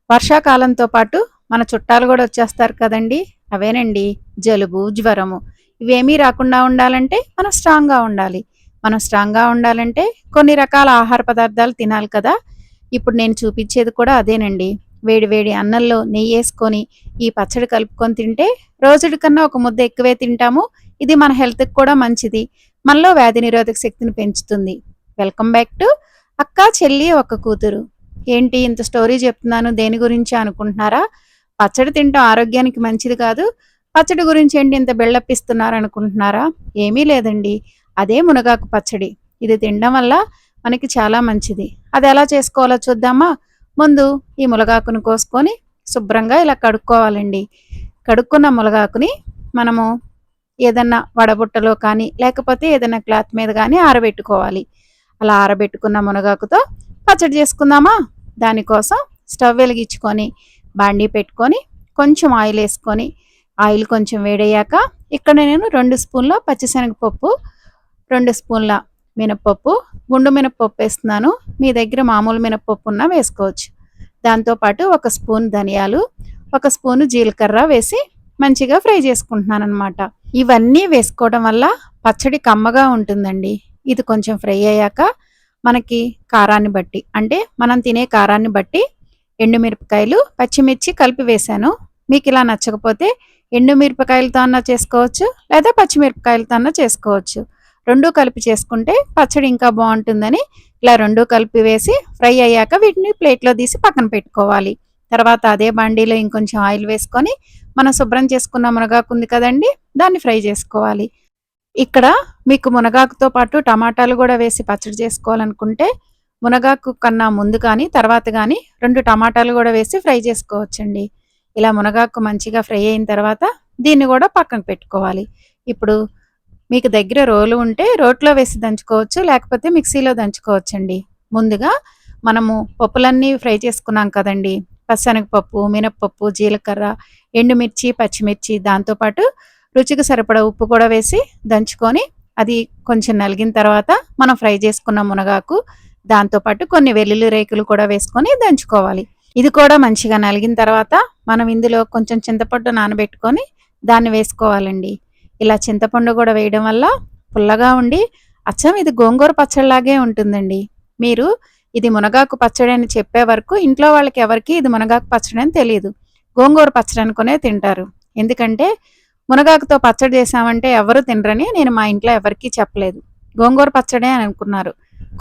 వర్షాకాలంతో పాటు మన చుట్టాలు కూడా వచ్చేస్తారు కదండీ! అవేనండి జలుబు, జ్వరము. ఇవేమీ రాకుండా ఉండాలంటే మనం స్ట్రాంగ్‌గా ఉండాలి. మనం స్ట్రాంగ్‌గా ఉండాలంటే కొన్ని రకాల ఆహార పదార్థాలు తినాలి కదా! ఇప్పుడు నేను చూపించేది కూడా అదేనండి. వేడి వేడి అన్నంలో నెయ్యేసుకొని, ఈ పచ్చడి కలుపుకొని తింటే రోజుడి కన్నా ఒక ముద్ద ఎక్కువే తింటాము. ఇది మన హెల్త్‌కి కూడా మంచిది. మనలో వ్యాధి నిరోధక శక్తిని పెంచుతుంది. వెల్కమ్ బ్యాక్ టు అక్క, చెల్లి, ఒక్క కూతురు. ఏంటి ఇంత స్టోరీ చెప్తున్నాను దేని గురించి అనుకుంటున్నారా? పచ్చడి తింటం ఆరోగ్యానికి మంచిది కాదు. పచ్చడి గురించి ఏంటి ఇంత బిల్డప్ ఇస్తున్నారు అనుకుంటున్నారా? ఏమీ లేదండి. అదే మునగాకు పచ్చడి. ఇది తినడం వల్ల మనకి చాలా మంచిది. అది ఎలా చేసుకోవాలో చూద్దామా? ముందు ఈ మునగాకును కోసుకొని శుభ్రంగా ఇలా కడుక్కోవాలండి. కడుక్కున్న మునగాకుని మనము ఏదన్నా వడబుట్టలో కానీ, లేకపోతే ఏదైనా క్లాత్ మీద కానీ ఆరబెట్టుకోవాలి. అలా ఆరబెట్టుకున్న మునగాకుతో పచ్చడి చేసుకుందామా? దానికోసం స్టవ్ వెలిగించుకొని బాండీ పెట్టుకొని కొంచెం ఆయిల్ వేసుకొని ఆయిల్ కొంచెం వేడయ్యాక ఇక్కడ నేను 2 స్పూన్ల పచ్చిశనగపప్పు, 2 స్పూన్ల మినపప్పు, గుండు మినపప్పు వేస్తున్నాను. మీ దగ్గర మామూలు మినపప్పు ఉన్నా వేసుకోవచ్చు. దాంతోపాటు 1 స్పూన్ ధనియాలు, 1 స్పూను జీలకర్ర వేసి మంచిగా ఫ్రై చేసుకుంటున్నాను అనమాట. ఇవన్నీ వేసుకోవడం వల్ల పచ్చడి కమ్మగా ఉంటుందండి. ఇది కొంచెం ఫ్రై అయ్యాక మనకి కారాన్ని బట్టి అంటే మనం తినే కారాన్ని బట్టి ఎండుమిరపకాయలు, పచ్చిమిర్చి కలిపి వేశాను. మీకు ఇలా నచ్చకపోతే ఎండుమిరపకాయలతో అన్నా చేసుకోవచ్చు, లేదా పచ్చిమిరపకాయలతో అన్నా చేసుకోవచ్చు. 2 కలిపి చేసుకుంటే పచ్చడి ఇంకా బాగుంటుందని ఇలా 2 కలిపి వేసి ఫ్రై అయ్యాక వీటిని ప్లేట్లో తీసి పక్కన పెట్టుకోవాలి. తర్వాత అదే బాండీలో ఇంకొంచెం ఆయిల్ వేసుకొని మనం శుభ్రం చేసుకున్న మునగాకు ఉంది కదండి, దాన్ని ఫ్రై చేసుకోవాలి. ఇక్కడ మీకు మునగాకుతో పాటు టమాటాలు కూడా వేసి పచ్చడి చేసుకోవాలనుకుంటే మునగాకు కన్నా ముందు కానీ తర్వాత కానీ 2 టమాటాలు కూడా వేసి ఫ్రై చేసుకోవచ్చండి. ఇలా మునగాకు మంచిగా ఫ్రై అయిన తర్వాత దీన్ని కూడా పక్కన పెట్టుకోవాలి. ఇప్పుడు మీకు దగ్గర రోలు ఉంటే రోట్లో వేసి దంచుకోవచ్చు, లేకపోతే మిక్సీలో దంచుకోవచ్చండి. ముందుగా మనము పప్పులన్నీ ఫ్రై చేసుకున్నాం కదండి, పచ్చనగపప్పు, మినప్పప్పు, జీలకర్ర, ఎండుమిర్చి, పచ్చిమిర్చి, దాంతోపాటు రుచికి సరిపడా ఉప్పు కూడా వేసి దంచుకొని అది కొంచెం నలిగిన తర్వాత మనం ఫ్రై చేసుకున్న మునగాకు, దాంతోపాటు కొన్ని వెల్లుల్లి రేకులు కూడా వేసుకొని దంచుకోవాలి. ఇది కూడా మంచిగా నలిగిన తర్వాత మనం ఇందులో కొంచెం చింతపండు నానబెట్టుకొని దాన్ని వేసుకోవాలండి. ఇలా చింతపండు కూడా వేయడం వల్ల పుల్లగా ఉండి అచ్చం ఇది గోంగూర పచ్చడిలాగే ఉంటుందండి. మీరు ఇది మునగాకు పచ్చడి అని చెప్పే వరకు ఇంట్లో వాళ్ళకి ఎవరికి ఇది మునగాకు పచ్చడి అని తెలియదు. గోంగూర పచ్చడి అనుకునే తింటారు. ఎందుకంటే మునగాకుతో పచ్చడి చేసామంటే ఎవరు తినరని నేను మా ఇంట్లో ఎవరికీ చెప్పలేదు. గోంగూర పచ్చడే అని అనుకున్నారు.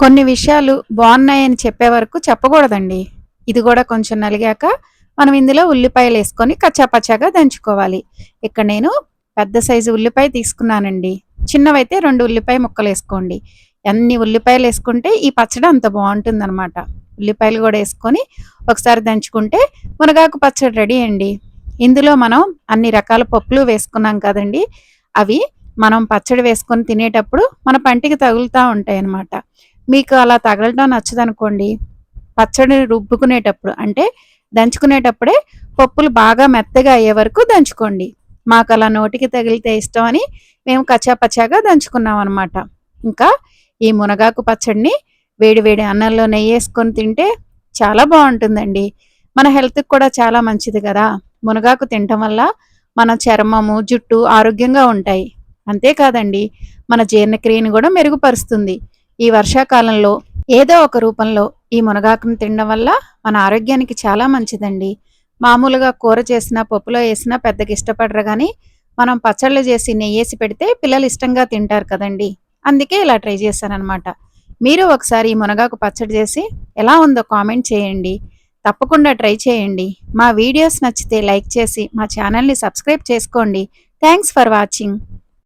కొన్ని విషయాలు బాగున్నాయని చెప్పే వరకు చెప్పకూడదండి. ఇది కూడా కొంచెం నలిగాక మనం ఇందులో ఉల్లిపాయలు వేసుకొని కచ్చాపచ్చాగా దంచుకోవాలి. ఇక్కడ నేను పెద్ద సైజు ఉల్లిపాయ తీసుకున్నానండి. చిన్నవైతే 2 ఉల్లిపాయ ముక్కలు వేసుకోండి. ఎన్ని ఉల్లిపాయలు వేసుకుంటే ఈ పచ్చడి అంత బాగుంటుందన్నమాట. ఉల్లిపాయలు కూడా వేసుకొని ఒకసారి దంచుకుంటే మునగాకు పచ్చడి రెడీ అండి. ఇందులో మనం అన్ని రకాల పప్పులు వేసుకున్నాం కదండి, అవి మనం పచ్చడి వేసుకొని తినేటప్పుడు మన పంటికి తగులుతూ ఉంటాయి అన్నమాట. మీకు అలా తగలడం నచ్చదనుకోండి, పచ్చడిని రుబ్బుకునేటప్పుడు అంటే దంచుకునేటప్పుడే పప్పులు బాగా మెత్తగా అయ్యే వరకు దంచుకోండి. మాకు అలా నోటికి తగిలితే ఇష్టం అని మేము కచ్చాపచ్చాగా దంచుకున్నాం అనమాట. ఇంకా ఈ మునగాకు పచ్చడిని వేడి వేడి అన్నంలో నెయ్యి వేసుకొని తింటే చాలా బాగుంటుందండి. మన హెల్త్కి కూడా చాలా మంచిది కదా. మునగాకు తినటం వల్ల మన చర్మము, జుట్టు ఆరోగ్యంగా ఉంటాయి. అంతేకాదండి, మన జీర్ణక్రియను కూడా మెరుగుపరుస్తుంది. ఈ వర్షాకాలంలో ఏదో ఒక రూపంలో ఈ మునగాకును తినడం వల్ల మన ఆరోగ్యానికి చాలా మంచిదండి. మామూలుగా కూర చేసినా, పప్పులో వేసినా పెద్దగా ఇష్టపడరు కానీ మనం పచ్చళ్ళు చేసి నెయ్యేసి పెడితే పిల్లలు ఇష్టంగా తింటారు కదండి. అందుకే ఇలా ట్రై చేశానన్నమాట. మీరు ఒకసారి ఈ మునగాకు పచ్చడి చేసి ఎలా ఉందో కామెంట్ చేయండి. తప్పకుండా ట్రై చేయండి. మా వీడియోస్ నచ్చితే లైక్ చేసి మా ఛానల్ని సబ్స్క్రైబ్ చేసుకోండి. Thanks for watching.